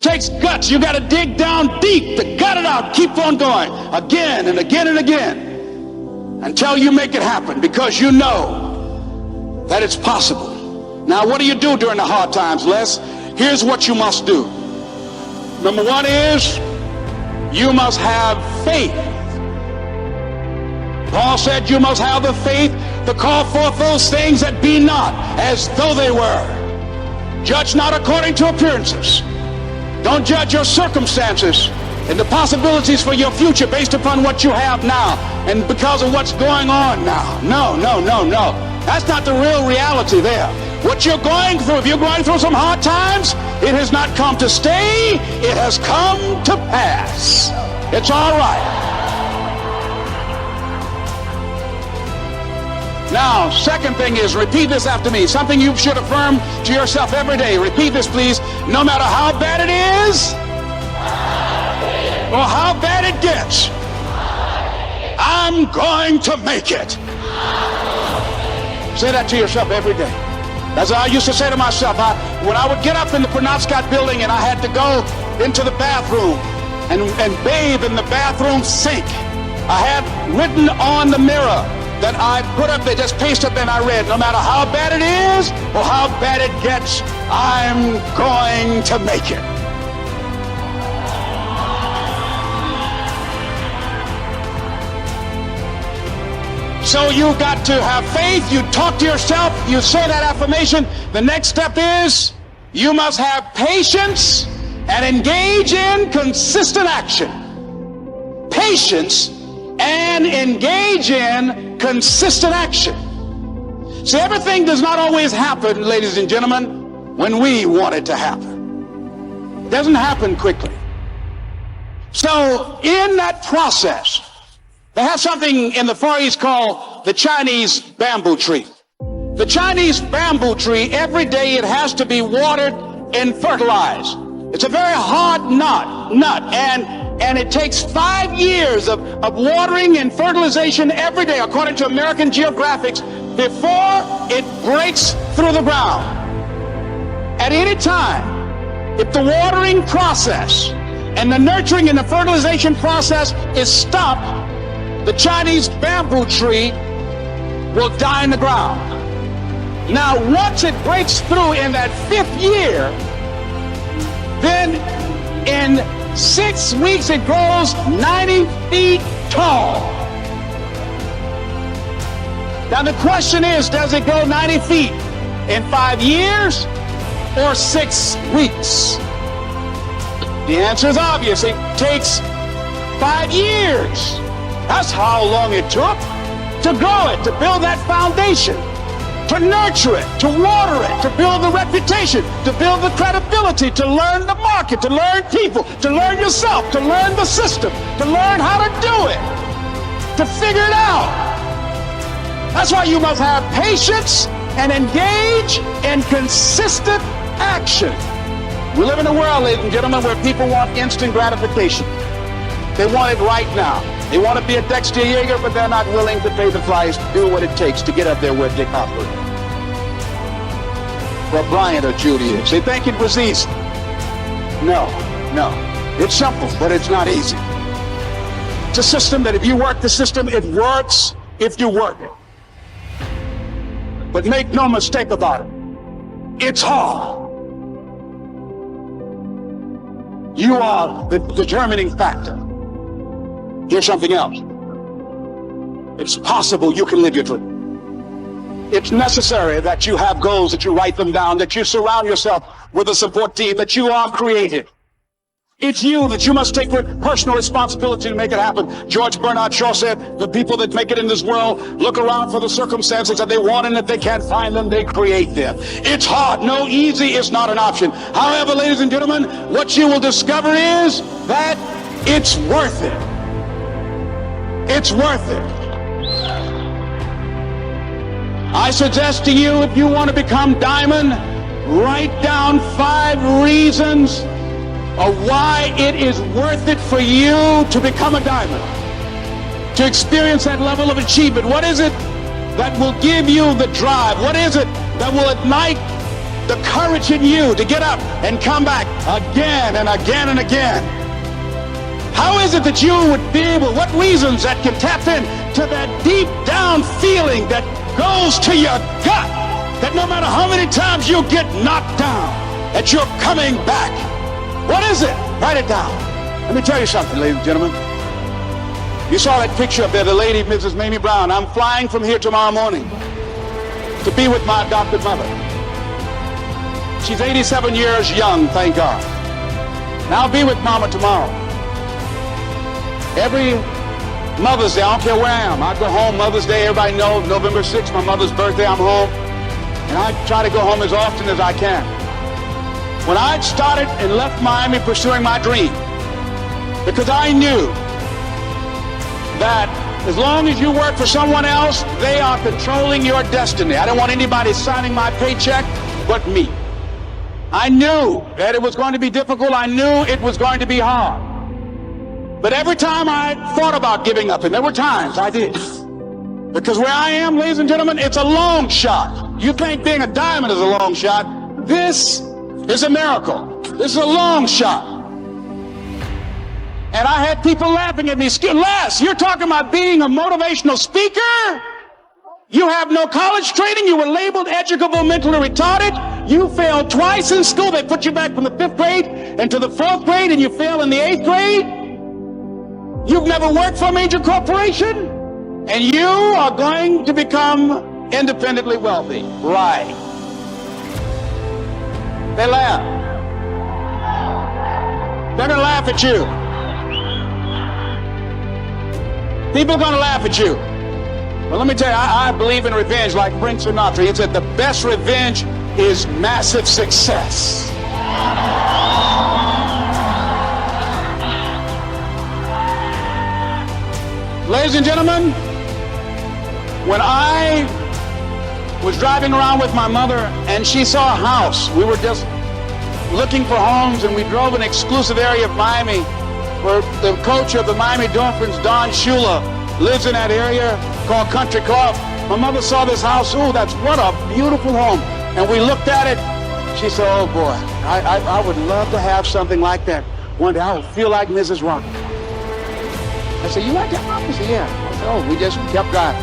Takes guts. You got to dig down deep to gut it out. Keep on going again and again and again until you make it happen, because you know that it's possible. Now, what do you do during the hard times, Les? Here's what you must do. Number one is you must have faith. Paul said you must have the faith to call forth those things that be not as though they were. Judge not according to appearances. Don't judge your circumstances and the possibilities for your future based upon what you have now and because of what's going on now. No. That's not the real reality there. What you're going through, if you're going through some hard times, it has not come to stay. It has come to pass. It's all right. Now, second thing is, repeat this after me. Something you should affirm to yourself every day. Repeat this, please. No matter how bad it is or how bad it gets, I'm going to make it. Say that to yourself every day. That's what I used to say to myself. When I would get up in the Penobscot building and I had to go into the bathroom and bathe in the bathroom sink, I had written on the mirror that I put up there, just paste up, and I read, no matter how bad it is or how bad it gets, I'm going to make it. So you got to have faith. You talk to yourself. You say that affirmation. The next step is you must have patience and engage in consistent action. Patience and engage in consistent action. See, everything does not always happen, ladies and gentlemen, when we want it to happen. It doesn't happen quickly. So in that process, they have something in the Far East called the Chinese bamboo tree. The Chinese bamboo tree, every day it has to be watered and fertilized. It's a very hard nut, and it takes 5 years of watering and fertilization every day, according to American Geographics, before it breaks through the ground. At any time, if the watering process and the nurturing and the fertilization process is stopped, the Chinese bamboo tree will die in the ground. Now, once it breaks through in that 5th year, then in 6 weeks it grows 90 feet tall. Now the question is, does it grow 90 feet in 5 years or 6 weeks? The answer is obvious. It takes 5 years. That's how long it took to grow it, to build that foundation, to nurture it, to water it, to build the reputation, to build the credibility, to learn the market, to learn people, to learn yourself, to learn the system, to learn how to do it, to figure it out. That's why you must have patience and engage in consistent action. We live in a world, ladies and gentlemen, where people want instant gratification. They want it right now. They want to be a Dexter Yeager, but they're not willing to pay the price, do what it takes to get up there where Dick Hopper or Bryant or Judy is. They think it was easy. No. It's simple, but it's not easy. It's a system that if you work the system, it works if you work it. But make no mistake about it, it's hard. You are the determining factor. Here's something else. It's possible you can live your dream. It's necessary that you have goals, that you write them down, that you surround yourself with a support team, that you are creative. It's you that you must take personal responsibility to make it happen. George Bernard Shaw said, the people that make it in this world look around for the circumstances that they want, and if they can't find them, they create them. It's hard. No, easy is not an option. However, ladies and gentlemen, what you will discover is that it's worth it. It's worth it. I suggest to you, if you want to become diamond, write down 5 reasons of why it is worth it for you to become a diamond, to experience that level of achievement. What is it that will give you the drive? What is it that will ignite the courage in you to get up and come back again and again and again? How is it that you would be able, what reasons that can tap in to that deep down feeling that goes to your gut, that no matter how many times you get knocked down, that you're coming back? What is it? Write it down. Let me tell you something, ladies and gentlemen. You saw that picture up there, the lady, Mrs. Mamie Brown. I'm flying from here tomorrow morning to be with my adopted mother. She's 87 years young, thank God. And I'll be with Mama tomorrow. Every Mother's Day, I don't care where I am. I go home Mother's Day, everybody knows, November 6th, my mother's birthday, I'm home. And I try to go home as often as I can. When I started and left Miami pursuing my dream, because I knew that as long as you work for someone else, they are controlling your destiny. I didn't want anybody signing my paycheck but me. I knew that it was going to be difficult. I knew it was going to be hard. But every time I thought about giving up, and there were times I did, because where I am, ladies and gentlemen, it's a long shot. You think being a diamond is a long shot? This is a miracle. This is a long shot. And I had people laughing at me. Les, you're talking about being a motivational speaker? You have no college training. You were labeled educable mentally retarded. You failed twice in school. They put you back from the 5th grade into the 4th grade, and you failed in the 8th grade. You've never worked for a major corporation, and you are going to become independently wealthy. Right. They laugh. They're going to laugh at you. People are going to laugh at you. Well, let me tell you, I believe in revenge like Frank Sinatra. He said the best revenge is massive success. Ladies and gentlemen, when I was driving around with my mother and she saw a house, we were just looking for homes, and we drove an exclusive area of Miami where the coach of the Miami Dolphins, Don Shula, lives in that area called Country Club. My mother saw this house. Oh, what a beautiful home. And we looked at it. She said, oh boy, I would love to have something like that. One day I would feel like Mrs. Rock. I said, you like that, Mom? She said, yeah. I said, oh, we just kept driving.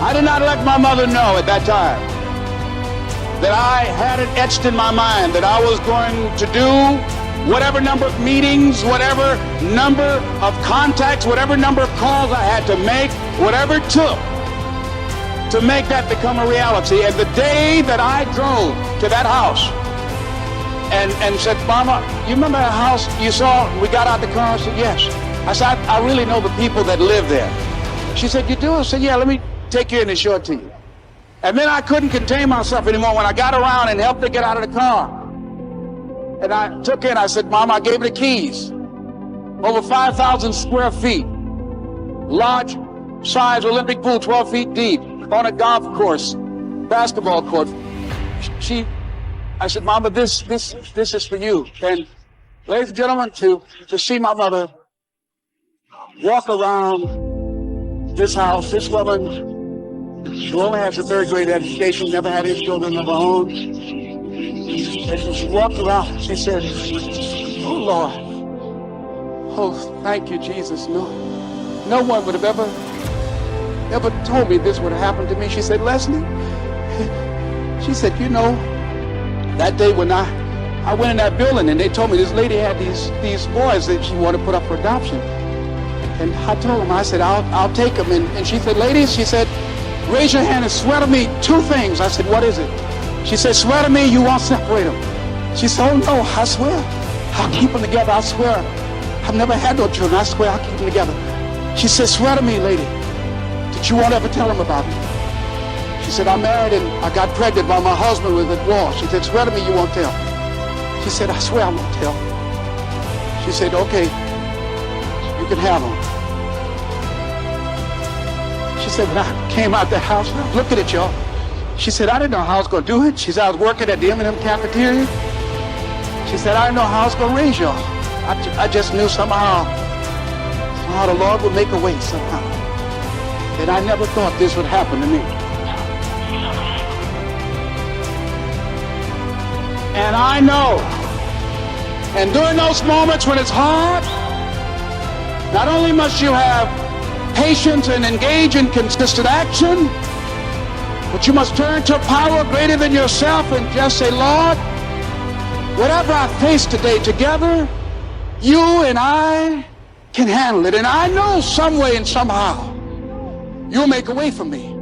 I did not let my mother know at that time that I had it etched in my mind that I was going to do whatever number of meetings, whatever number of contacts, whatever number of calls I had to make, whatever it took to make that become a reality. And the day that I drove to that house and said, Mama, you remember that house you saw? We got out the car. I said, yes. I said, I really know the people that live there. She said, you do? I said, yeah, let me take you in and show it to you. And then I couldn't contain myself anymore when I got around and helped her get out of the car. And I took in, I said, Mom, I gave her the keys. Over 5,000 square feet. Large size Olympic pool, 12 feet deep. On a golf course, basketball court. I said, Mama, this is for you. And ladies and gentlemen, to see my mother walk around this house, this woman who only has a 3rd grade education, never had any children of her own. And she walked around, she said, oh Lord, oh thank you Jesus. No one would have ever told me this would have happened to me. She said, Leslie, she said, you know, that day when I went in that building and they told me this lady had these boys that she wanted to put up for adoption. And I told them, I said, I'll take them. And she said, ladies, she said, raise your hand and swear to me 2 things. I said, what is it? She said, swear to me you won't separate them. She said, oh no, I swear. I'll keep them together, I swear. I've never had no children, I swear I'll keep them together. She said, swear to me, lady, that you won't ever tell them about me. She said, I'm married and I got pregnant while my husband was at war. She said, swear to me you won't tell. She said, I swear I won't tell. She said, okay, you can have them. She said, when I came out the house, I was looking at y'all. She said, I didn't know how I was going to do it. She said, I was working at the M&M cafeteria. She said, I didn't know how I was going to raise y'all. I just knew somehow the Lord would make a way somehow. And I never thought this would happen to me. And I know. And during those moments when it's hard, not only must you have patience and engage in consistent action, but you must turn to a power greater than yourself and just say, Lord, whatever I face today together, you and I can handle it. And I know some way and somehow you'll make a way for me.